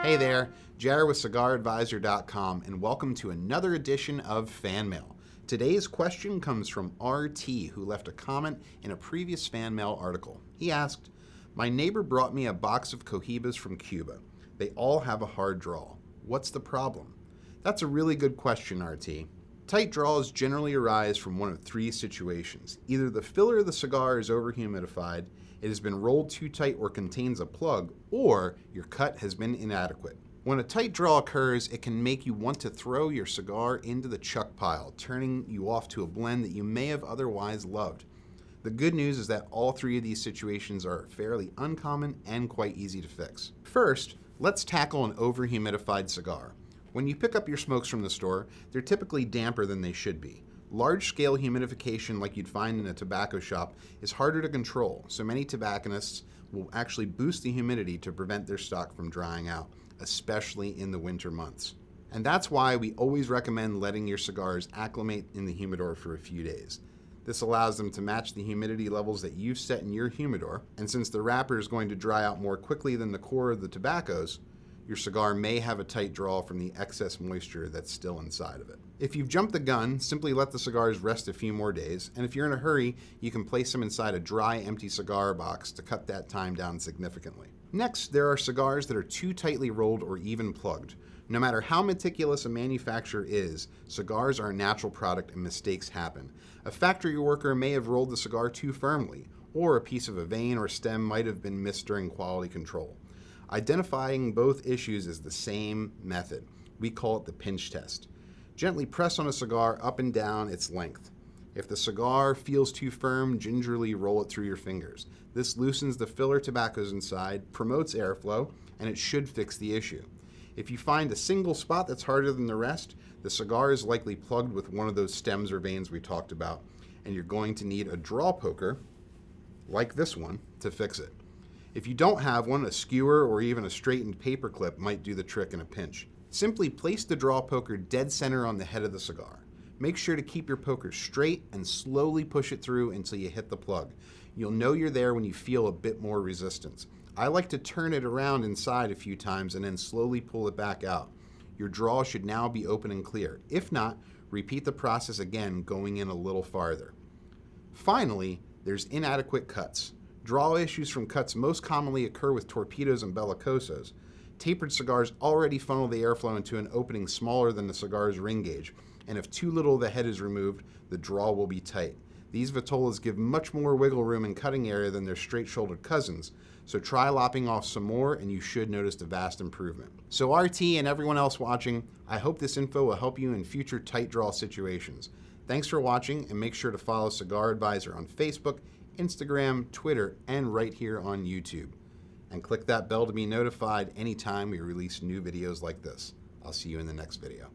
Hey there, Jared with CigarAdvisor.com, and welcome to another edition of Fan Mail. Today's question comes from RT, who left a comment in a previous fan mail article. He asked, "My neighbor brought me a box of Cohibas from Cuba. They all have a hard draw. What's the problem?" That's a really good question, RT. Tight draws generally arise from one of three situations. Either the filler of the cigar is overhumidified, it has been rolled too tight or contains a plug, or your cut has been inadequate. When a tight draw occurs, it can make you want to throw your cigar into the chuck pile, turning you off to a blend that you may have otherwise loved. The good news is that all three of these situations are fairly uncommon and quite easy to fix. First, let's tackle an overhumidified cigar. When you pick up your smokes from the store, they're typically damper than they should be. Large-scale humidification like you'd find in a tobacco shop is harder to control, so many tobacconists will actually boost the humidity to prevent their stock from drying out, especially in the winter months. And that's why we always recommend letting your cigars acclimate in the humidor for a few days. This allows them to match the humidity levels that you've set in your humidor, and since the wrapper is going to dry out more quickly than the core of the tobaccos, your cigar may have a tight draw from the excess moisture that's still inside of it. If you've jumped the gun, simply let the cigars rest a few more days, and if you're in a hurry, you can place them inside a dry, empty cigar box to cut that time down significantly. Next, there are cigars that are too tightly rolled or even plugged. No matter how meticulous a manufacturer is, cigars are a natural product and mistakes happen. A factory worker may have rolled the cigar too firmly, or a piece of a vein or stem might have been missed during quality control. Identifying both issues is the same method. We call it the pinch test. Gently press on a cigar up and down its length. If the cigar feels too firm, gingerly roll it through your fingers. This loosens the filler tobaccos inside, promotes airflow, and it should fix the issue. If you find a single spot that's harder than the rest, the cigar is likely plugged with one of those stems or veins we talked about, and you're going to need a draw poker, like this one, to fix it. If you don't have one, a skewer or even a straightened paper clip might do the trick in a pinch. Simply place the draw poker dead center on the head of the cigar. Make sure to keep your poker straight and slowly push it through until you hit the plug. You'll know you're there when you feel a bit more resistance. I like to turn it around inside a few times and then slowly pull it back out. Your draw should now be open and clear. If not, repeat the process again, going in a little farther. Finally, there's inadequate cuts. Draw issues from cuts most commonly occur with torpedoes and bellicosos. Tapered cigars already funnel the airflow into an opening smaller than the cigar's ring gauge, and if too little of the head is removed, the draw will be tight. These vitolas give much more wiggle room and cutting area than their straight-shouldered cousins, so try lopping off some more and you should notice a vast improvement. So RT and everyone else watching, I hope this info will help you in future tight draw situations. Thanks for watching, and make sure to follow Cigar Advisor on Facebook, Instagram, Twitter, and right here on YouTube. And click that bell to be notified anytime we release new videos like this. I'll see you in the next video.